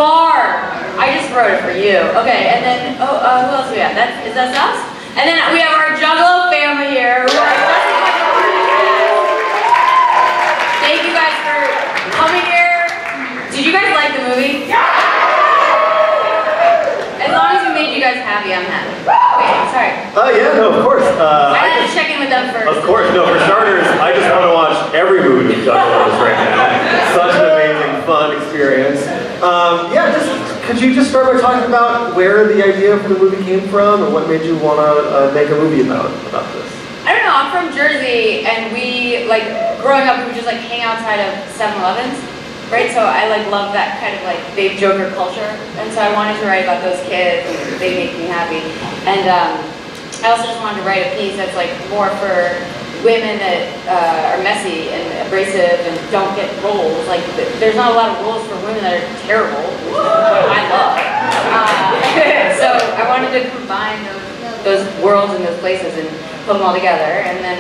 Barb. I just wrote it for you. Okay, and then, who else do we have? Is that us? And then we have our Juggalo family here. Thank you guys for coming here. Did you guys like the movie? As long as we made you guys happy, I'm happy. Okay, sorry. Yeah, no, of course. I had to check in with them first. Of course, no, for starters, I just want to watch every movie with Juggalos right now. Such an amazing, fun experience. Yeah, could you just start by talking about where the idea for the movie came from and what made you want to make a movie about this? I don't know, I'm from Jersey, and we, like, growing up, we would just, like, hang outside of 7-Elevens, right? So I, like, love that kind of, like, big joker culture, and so I wanted to write about those kids, and they make me happy. And I also just wanted to write a piece that's, like, more for women that are messy and abrasive and don't get roles. Like, there's not a lot of roles for women that are terrible, which is what I love. So I wanted to combine those worlds and those places and put them all together. And then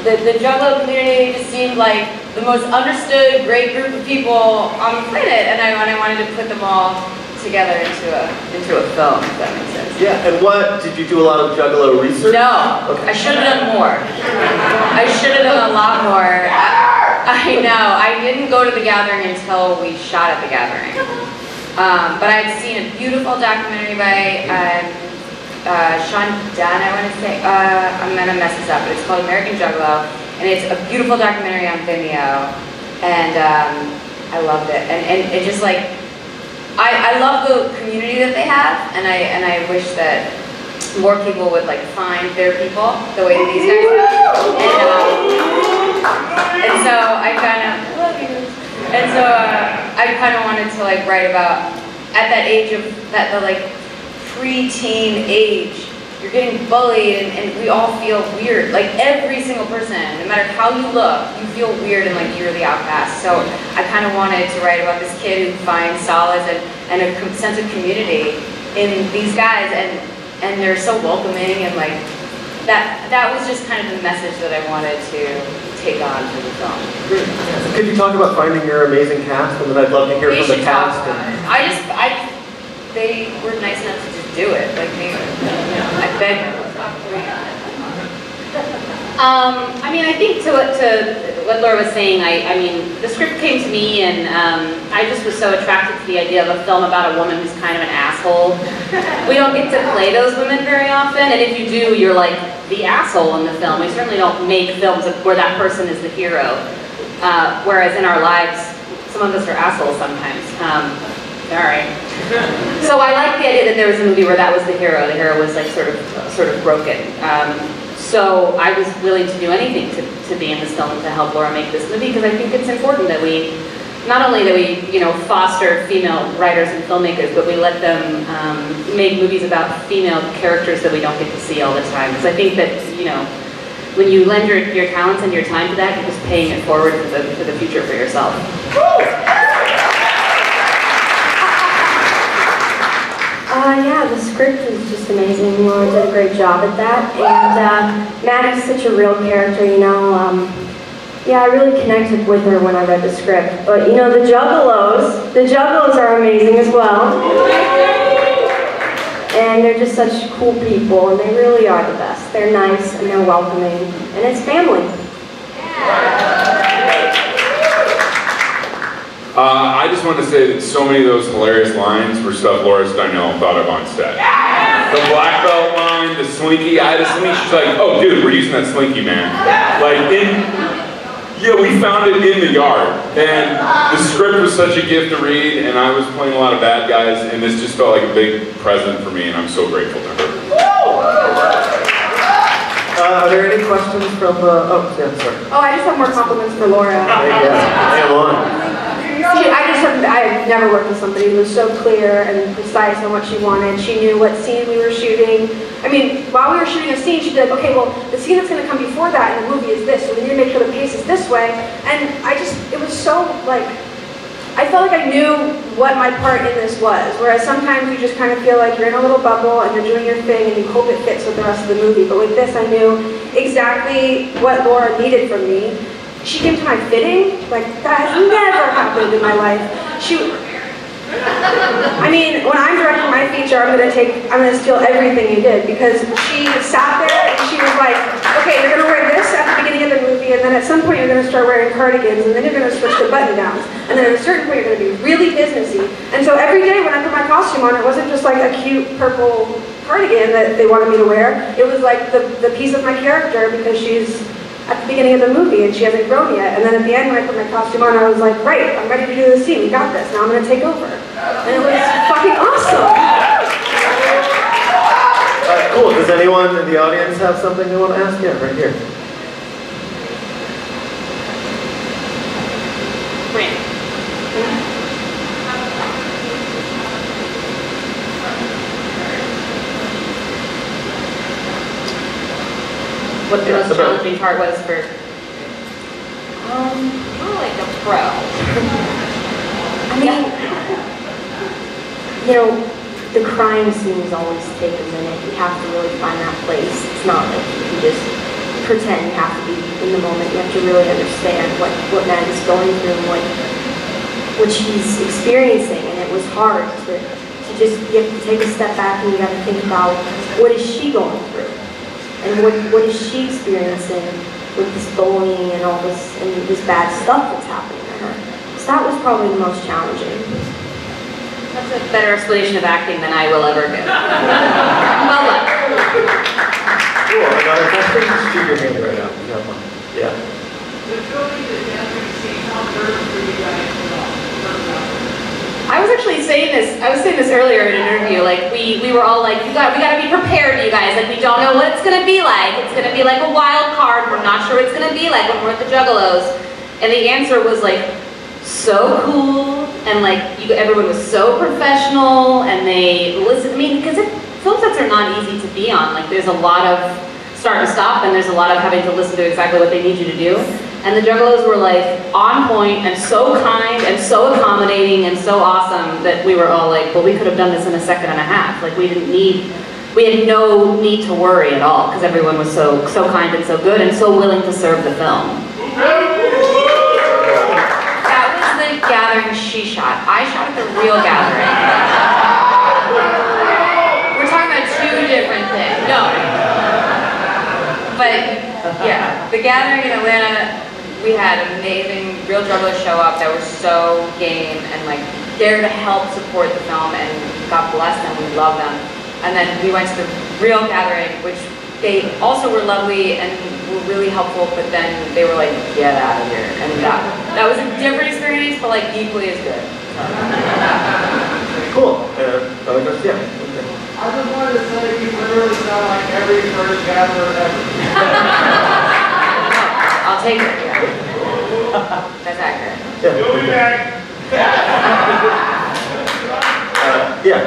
the Juggalo community just seemed like the most understood, great group of people on the planet, and I wanted to put them all together into a film, if that makes sense. Yeah, and did you do a lot of Juggalo research? No, okay. I should have done more. I should have done a lot more. I know, I didn't go to the gathering until we shot at the gathering. But I had seen a beautiful documentary by Sean Dunn, I want to say. I'm going to mess this up, but it's called American Juggalo, and it's a beautiful documentary on Vimeo, and I loved it. And it just like, I love the community that they have, and I wish that more people would like find their people the way that these guys have. And so I kind of, I love you. And so I kind of wanted to like write about at that age of the like pre-teen age. You're getting bullied, and we all feel weird. Like every single person, no matter how you look, you feel weird and like you're the outcast. So I kind of wanted to write about this kid who finds solace and a sense of community in these guys, and they're so welcoming, and like that was just kind of the message that I wanted to take on for the film. Great. Yeah. Could you talk about finding your amazing cast, and then I'd love to hear from the cast. They were nice enough to just do it. Like I begged them. I mean, I think to what Laura was saying, I mean, the script came to me, and I just was so attracted to the idea of a film about a woman who's kind of an asshole. We don't get to play those women very often, and if you do, you're like the asshole in the film. We certainly don't make films where that person is the hero. Whereas in our lives, some of us are assholes sometimes. All right. So I like the idea that there was a movie where that was the hero. The hero was like sort of broken. So I was willing to do anything to be in this film to help Laura make this movie, because I think it's important that we, not only that we, you know, foster female writers and filmmakers, but we let them make movies about female characters that we don't get to see all the time. Because I think that, you know, when you lend your talents and your time to that, you're just paying it forward for the future for yourself. Yeah, the script is just amazing. Laura did a great job at that, and Maddie's such a real character, you know. Yeah, I really connected with her when I read the script. But you know, the Juggalos are amazing as well, and they're just such cool people, and they really are the best. They're nice and they're welcoming, and it's family. I just wanted to say that so many of those hilarious lines were stuff Laura Steinel thought of on set. The black belt line, the slinky, I had a slinky, she's like, oh dude, we're using that slinky, man. Like, yeah, we found it in the yard. And the script was such a gift to read, and I was playing a lot of bad guys, and this just felt like a big present for me, and I'm so grateful to her. Are there any questions from, oh, yeah, sorry. Oh, I just have more compliments for Laura. Hey, Lauren. I've never worked with somebody who was so clear and precise on what she wanted. She knew what scene we were shooting. I mean, while we were shooting a scene, she'd be like, okay, well, the scene that's going to come before that in the movie is this, so we need to make sure the pace is this way. And it was so, like, I felt like I knew what my part in this was, whereas sometimes you just kind of feel like you're in a little bubble and you're doing your thing and you hope it fits with the rest of the movie. But with this, I knew exactly what Laura needed from me. She came to my fitting, like, that has never happened in my life. I mean, when I'm directing my feature, I'm gonna steal everything you did, because she sat there and she was like, okay, you're gonna wear this at the beginning of the movie, and then at some point you're gonna start wearing cardigans, and then you're gonna switch to button downs, and then at a certain point you're gonna be really businessy. And so every day when I put my costume on, it wasn't just like a cute purple cardigan that they wanted me to wear. It was like the piece of my character, because she's at the beginning of the movie and she hasn't grown yet. And then at the end when I put my costume on, I was like, right, I'm ready to do the scene, we got this, now I'm gonna take over. And it was fucking awesome. Cool, does anyone in the audience have something they want to ask? Yeah, right here. Bryn. What the most challenging part was for, more like a pro. I mean, you know, the crime scenes always take a minute. You have to really find that place. It's not like you can just pretend. You have to be in the moment. You have to really understand what Maddie's going through and what she's experiencing. And it was hard to just, you have to take a step back and you got to think about, what is she going through? And what is she experiencing with this bullying and all this, and this bad stuff that's happening to her? So that was probably the most challenging. That's a better explanation of acting than I will ever give. Well done. Cool, another question? Just shoot your hand right out. You have one. Yeah. The filming the dancing scene, how nervous were you guys? I was actually saying this, earlier in an interview, like we were all like, we gotta be prepared, you guys, like we don't know what it's gonna be like. It's gonna be like a wild card, we're not sure what it's gonna be like when we're at the Juggalos. And the answer was like, so cool, and like everyone was so professional, and they listened. I mean, because film sets are not easy to be on. Like there's a lot of start and stop, and there's a lot of having to listen to exactly what they need you to do. And the Juggalos were like on point and so kind and so accommodating and so awesome that we were all like, well, we could have done this in a second and a half. Like we had no need to worry at all, because everyone was so kind and so good and so willing to serve the film. That was the gathering she shot. I shot at the real gathering. We're talking about two different things. No. But yeah, the gathering in Atlanta, we had amazing real jugglers show up that were so game and like there to help support the film, and God bless them, we love them. And then we went to the real gathering, which they also were lovely and were really helpful, but then they were like, get out of here. And that was a different experience, but like equally as good. Cool. Other questions? Yeah. Okay. I just wanted to say you literally sound like every first gatherer ever. I'll take it, yeah. That's accurate. Yeah. You'll be back. Yeah.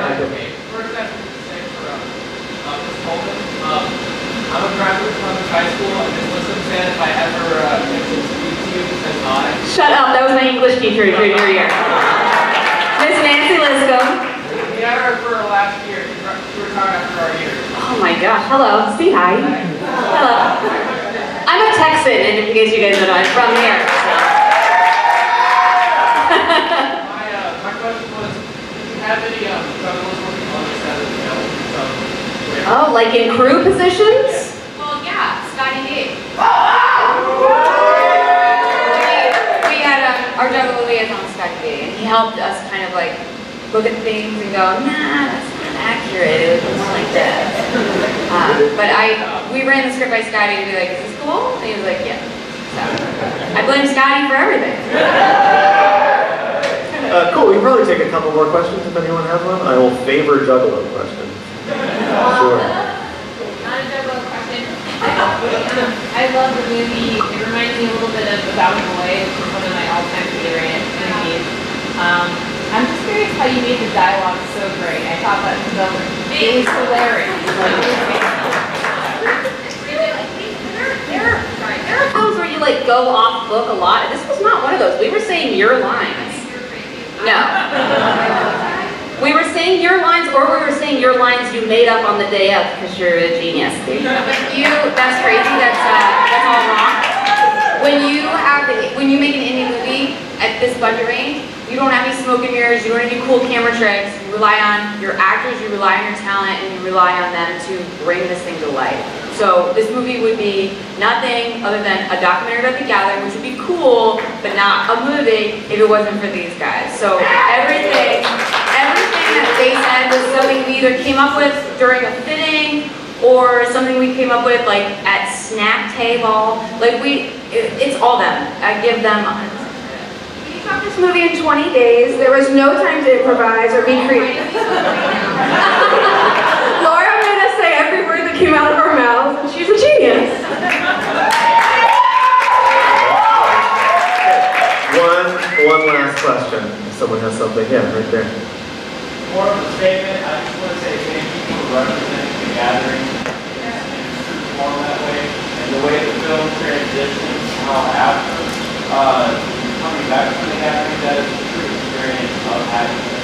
First question is the same for Ms. Tolman. I'm a graduate from high school, and Ms. Lissom said if I ever get to speak to you, says hi. Shut up, that was my English teacher in junior year. Miss Nancy Liscombe. We had her for our last year. She retired after our year. Oh my gosh, hello, say hi. Hello. I'm a Texan, and in case you guys don't know, I'm from here. So. My question was, did you have any jugglers working on this as a film? Oh, like in crew positions? Well, yeah, Scotty D. We had our juggle liaison, Scotty D, and he helped us kind of like look at things and go, nah, that's not accurate, it was more like that. But we ran the script by Scotty to be like, is this cool? And he was like, yeah. So I blame Scotty for everything. Cool, we can probably take a couple more questions if anyone has one. I will favor juggalo questions. Sure. Not a juggalo question. I love the movie. It reminds me a little bit of About a Boy, which is one of my all-time favorite movies. I'm just curious how you made the dialogue so great. I thought that it was hilarious. There are films where you like go off book a lot. This was not one of those. We were saying your lines. No. We were saying your lines, or we were saying your lines you made up on the day of because you're a genius. That's crazy. That's all wrong. When you make an indie movie at this budget range, you don't have any smoke and mirrors, you don't have any cool camera tricks, you rely on your actors, you rely on your talent, and you rely on them to bring this thing to life. So this movie would be nothing other than a documentary about the gathering, which would be cool, but not a movie if it wasn't for these guys. So everything that they said was something we either came up with during a fitting or something we came up with like at snack table. Like it's all them. I give them 100%. We shot this movie in 20 days. There was no time to improvise or be creative. Laura made us say every word that came out of our mouths, and she's a genius. One last question. If someone has something, yeah, right there. More of a statement. I just want to say thank you for representing the gathering in true form that way, and the way the film transitions, how after coming back from the gathering, that is a true experience of having